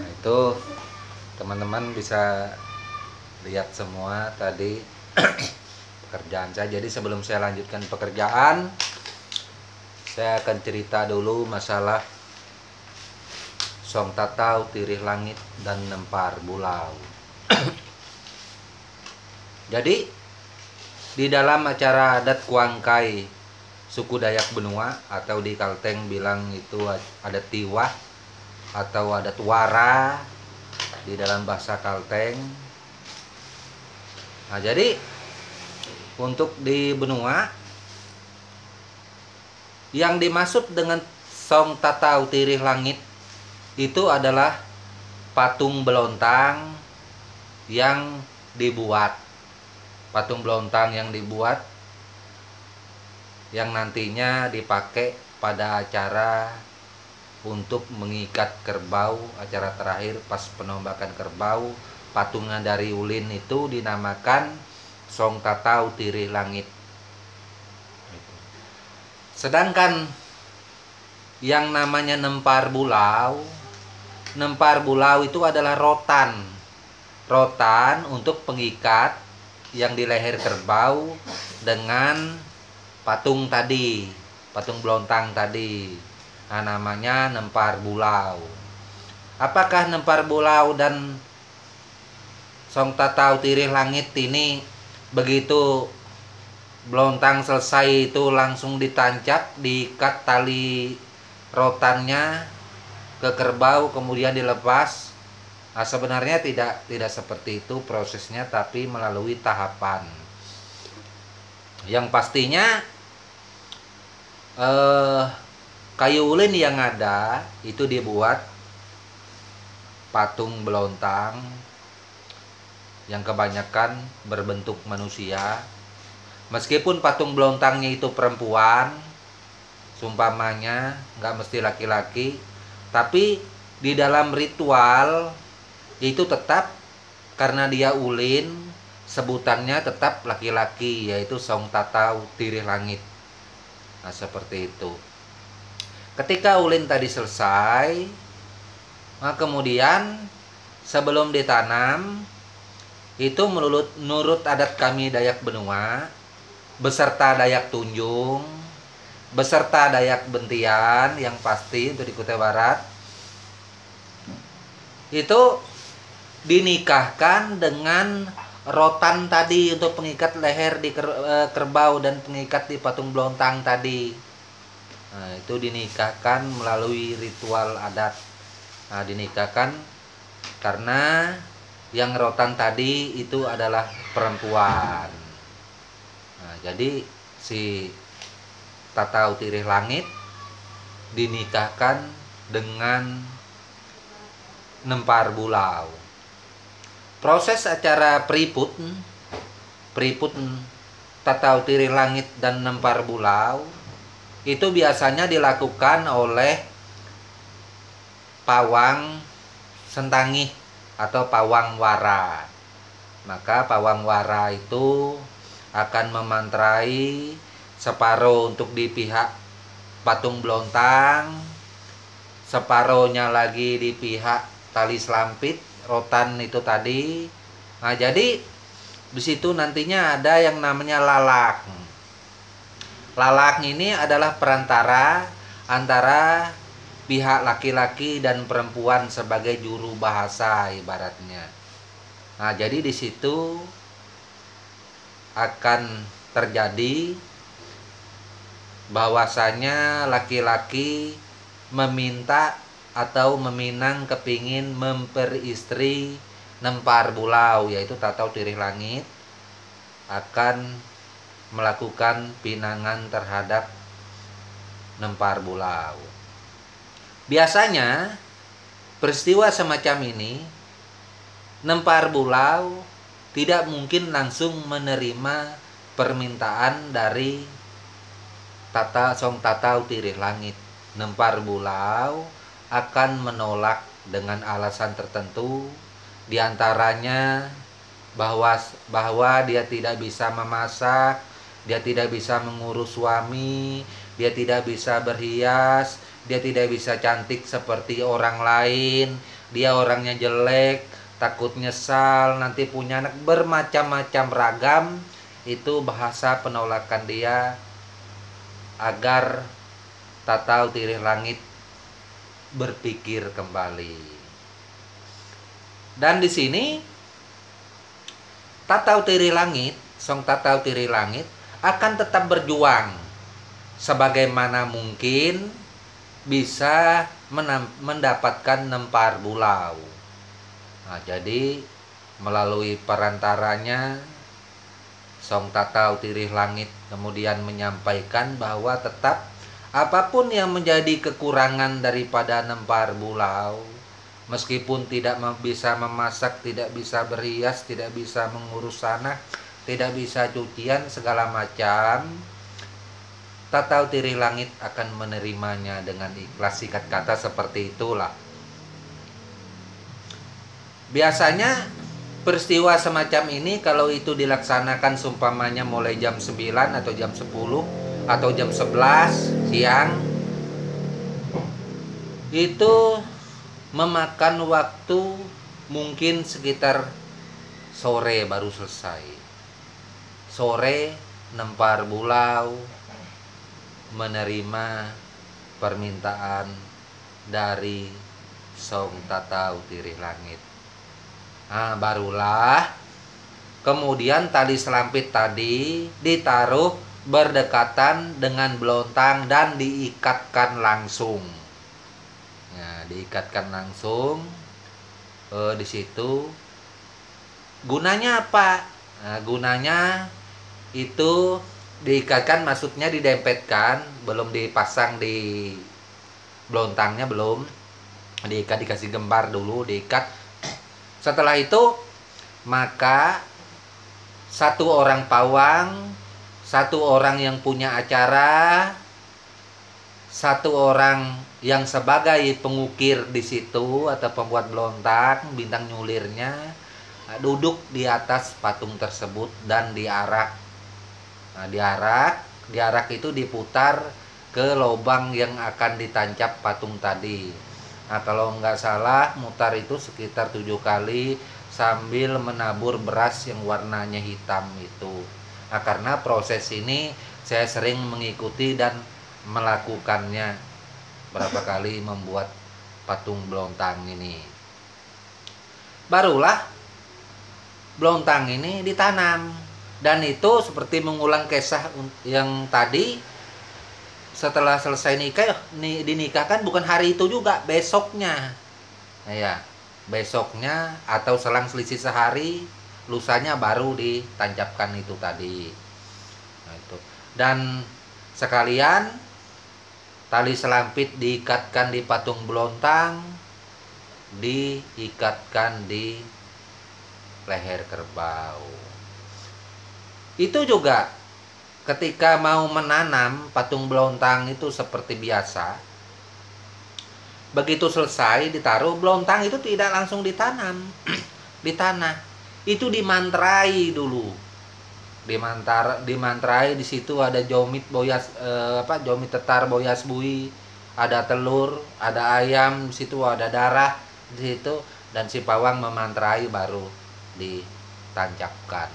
Nah, itu teman-teman bisa lihat semua tadi pekerjaan saya. Jadi sebelum saya lanjutkan pekerjaan, saya akan cerita dulu masalah Song Tatau, Tirih Langit, dan Nempar Bulau. Jadi di dalam acara adat Kuangkai suku Dayak Benua, atau di Kalteng bilang itu ada tiwah atau adat wara di dalam bahasa Kalteng. Nah, jadi untuk di benua yang dimaksud dengan Song Tatau Tirih Langit itu adalah patung belontang yang dibuat. Patung belontang yang dibuat yang nantinya dipakai pada acara untuk mengikat kerbau, acara terakhir pas penombakan kerbau. Patungan dari ulin itu dinamakan Song Tatau Tirih Langit. Sedangkan yang namanya Nempar Bulau itu adalah rotan. Rotan untuk pengikat yang di leher kerbau dengan patung tadi, patung belontang tadi. Nah, namanya Nempar Bulau. Apakah Nempar Bulau dan Song Tatau Tirih Langit ini begitu belontang selesai itu langsung ditancap, diikat tali rotannya ke kerbau kemudian dilepas? Nah, sebenarnya tidak seperti itu prosesnya, tapi melalui tahapan. Yang pastinya kayu ulin yang ada itu dibuat patung belontang yang kebanyakan berbentuk manusia. Meskipun patung belontangnya itu perempuan, seumpamanya nggak mesti laki-laki, tapi di dalam ritual itu tetap, karena dia ulin, sebutannya tetap laki-laki, yaitu Song Tatau Tirih Langit. Nah, seperti itu. Ketika ulin tadi selesai, nah kemudian sebelum ditanam, itu menurut adat kami Dayak Benua, beserta Dayak Tunjung, beserta Dayak Bentian yang pasti untuk di Kutai Barat, itu dinikahkan dengan rotan tadi untuk pengikat leher di kerbau dan pengikat di patung belontang tadi. Nah, itu dinikahkan melalui ritual adat. Nah, dinikahkan karena yang rotan tadi itu adalah perempuan. Nah, jadi si Tatau Tirih Langit dinikahkan dengan Nempar Bulau. Proses acara Priput Tatau Tirih Langit dan Nempar Bulau itu biasanya dilakukan oleh pawang sentangih atau pawang wara. Maka pawang wara itu akan memantrai separuh untuk di pihak patung belontang, separuhnya lagi di pihak tali selampit rotan itu tadi. Nah, jadi di situ nantinya ada yang namanya lalak. Lalak ini adalah perantara antara pihak laki-laki dan perempuan sebagai juru bahasa ibaratnya. Nah, jadi di situ akan terjadi bahwasanya laki-laki meminta atau meminang kepingin memperistri Nempar Bulau, yaitu Tatau Tirih Langit, akan melakukan pinangan terhadap Nempar Bulau. Biasanya peristiwa semacam ini, Nempar Bulau tidak mungkin langsung menerima permintaan dari Song Tatau Tirih Langit. Nempar Bulau akan menolak dengan alasan tertentu, diantaranya bahwa dia tidak bisa memasak, dia tidak bisa mengurus suami, dia tidak bisa berhias, dia tidak bisa cantik seperti orang lain, dia orangnya jelek, takut nyesal, nanti punya anak, bermacam-macam ragam. Itu bahasa penolakan dia agar Tatau Tirih Langit berpikir kembali. Dan di sini Tatau Tirih Langit, Song Tatau Tirih Langit akan tetap berjuang sebagaimana mungkin bisa mendapatkan Nempar Bulau. Nah, jadi melalui perantaranya Song Tatau Tirih Langit kemudian menyampaikan bahwa tetap apapun yang menjadi kekurangan daripada Nempar Bulau, meskipun tidak bisa memasak, tidak bisa berhias, tidak bisa mengurus tanah, tidak bisa cucian, segala macam, Tatau Tirih Langit akan menerimanya dengan ikhlas. Singkat kata seperti itulah. Biasanya peristiwa semacam ini kalau itu dilaksanakan seumpamanya mulai jam 9 atau jam 10 atau jam 11 siang, itu memakan waktu mungkin sekitar sore baru selesai. Sore Nempar Bulau menerima permintaan dari Song Tatau Tirih Langit. Nah, barulah kemudian tali selampit tadi ditaruh berdekatan dengan belontang dan diikatkan langsung. Nah, diikatkan langsung di situ. Gunanya apa? Nah, gunanya itu diikatkan, maksudnya didempetkan, belum dipasang di belontangnya, belum diikat, dikasih gembar dulu, diikat. Setelah itu maka satu orang pawang, satu orang yang punya acara, satu orang yang sebagai pengukir di situ atau pembuat belontang, bintang nyulirnya, duduk di atas patung tersebut dan diarak. Nah, diarak itu diputar ke lubang yang akan ditancap patung tadi. Nah, kalau nggak salah mutar itu sekitar 7 kali sambil menabur beras yang warnanya hitam itu. Nah, karena proses ini saya sering mengikuti dan melakukannya berapa kali membuat patung belontang ini. Barulah belontang ini ditanam. Dan itu seperti mengulang kisah yang tadi, setelah selesai nikah, dinikahkan bukan hari itu juga, besoknya. Nah, ya, besoknya atau selang selisih sehari, lusanya baru ditancapkan itu tadi. Nah, itu. Dan sekalian tali selampit diikatkan di patung belontang, diikatkan di leher kerbau. Itu juga ketika mau menanam patung belontang itu seperti biasa. Begitu selesai ditaruh, belontang itu tidak langsung ditanam di tanah. Itu dimantrai dulu. Dimantrai, di situ ada jomit boyas jomit tetar boyas bui, ada telur, ada ayam, di situ ada darah di situ, dan si pawang memantrai baru ditancapkan.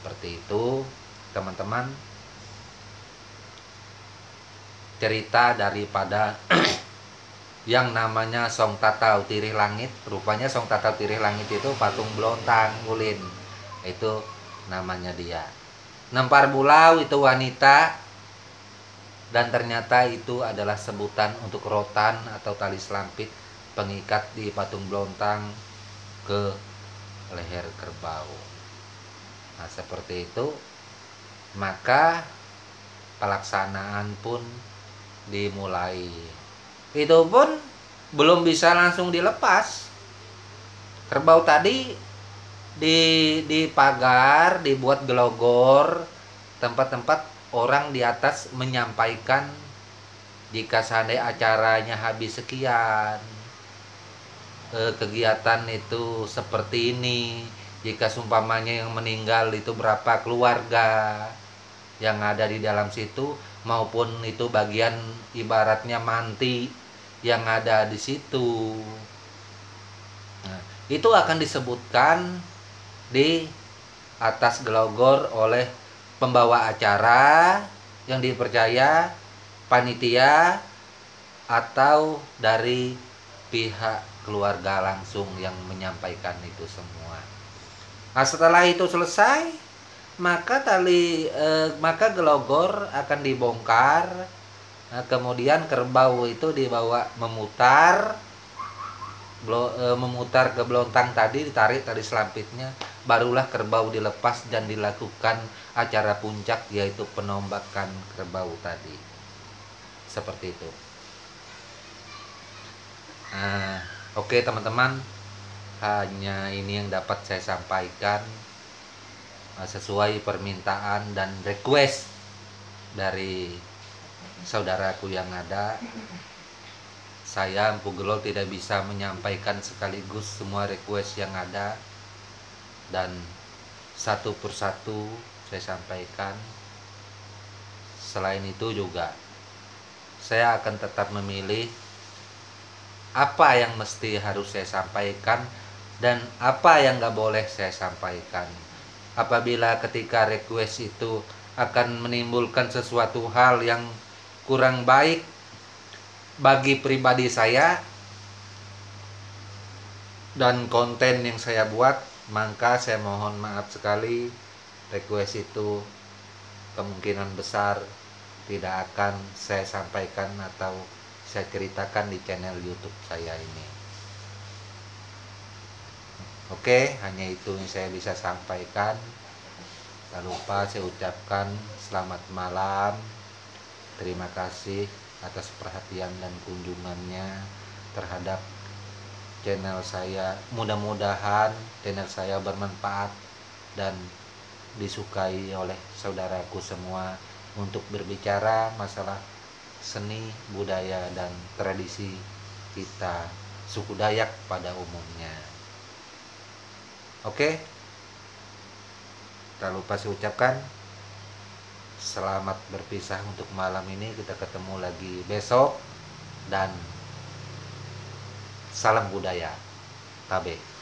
Seperti itu, teman-teman, cerita daripada yang namanya Song Tatau Tirih Langit. Rupanya Song Tatau Tirih Langit itu patung belontang ulin, itu namanya dia. Nempar Bulau itu wanita, dan ternyata itu adalah sebutan untuk rotan atau tali selampit pengikat di patung belontang ke leher kerbau. Nah, seperti itu, maka pelaksanaan pun dimulai. Itu pun belum bisa langsung dilepas. Kerbau tadi dipagar, dibuat gelogor, tempat-tempat orang di atas menyampaikan jika seandainya acaranya habis sekian, kegiatan itu seperti ini. Jika sumpamanya yang meninggal itu berapa keluarga yang ada di dalam situ, maupun itu bagian ibaratnya manti yang ada di situ. itu akan disebutkan di atas gelogor oleh pembawa acara yang dipercaya, panitia, atau dari pihak keluarga langsung yang menyampaikan itu semua. Nah, setelah itu selesai, maka gelogor akan dibongkar. Nah, kemudian kerbau itu dibawa memutar ke belontang tadi, ditarik tali selampitnya, barulah kerbau dilepas dan dilakukan acara puncak, yaitu penombakan kerbau tadi. Seperti itu. Nah, oke teman-teman, hanya ini yang dapat saya sampaikan sesuai permintaan dan request dari saudaraku yang ada. Saya Empu Gelol tidak bisa menyampaikan sekaligus semua request yang ada, dan satu persatu saya sampaikan. Selain itu juga saya akan tetap memilih apa yang mesti harus saya sampaikan dan apa yang gak boleh saya sampaikan. Apabila ketika request itu akan menimbulkan sesuatu hal yang kurang baik bagi pribadi saya dan konten yang saya buat, maka saya mohon maaf sekali. Request itu kemungkinan besar tidak akan saya sampaikan atau saya ceritakan di channel YouTube saya ini. Oke, hanya itu yang saya bisa sampaikan. Tak lupa saya ucapkan selamat malam. Terima kasih atas perhatian dan kunjungannya terhadap channel saya. Mudah-mudahan channel saya bermanfaat dan disukai oleh saudaraku semua untuk berbicara masalah seni, budaya, dan tradisi kita suku Dayak pada umumnya. Oke, tak lupa saya ucapkan selamat berpisah untuk malam ini. Kita ketemu lagi besok, dan salam budaya. Tabe.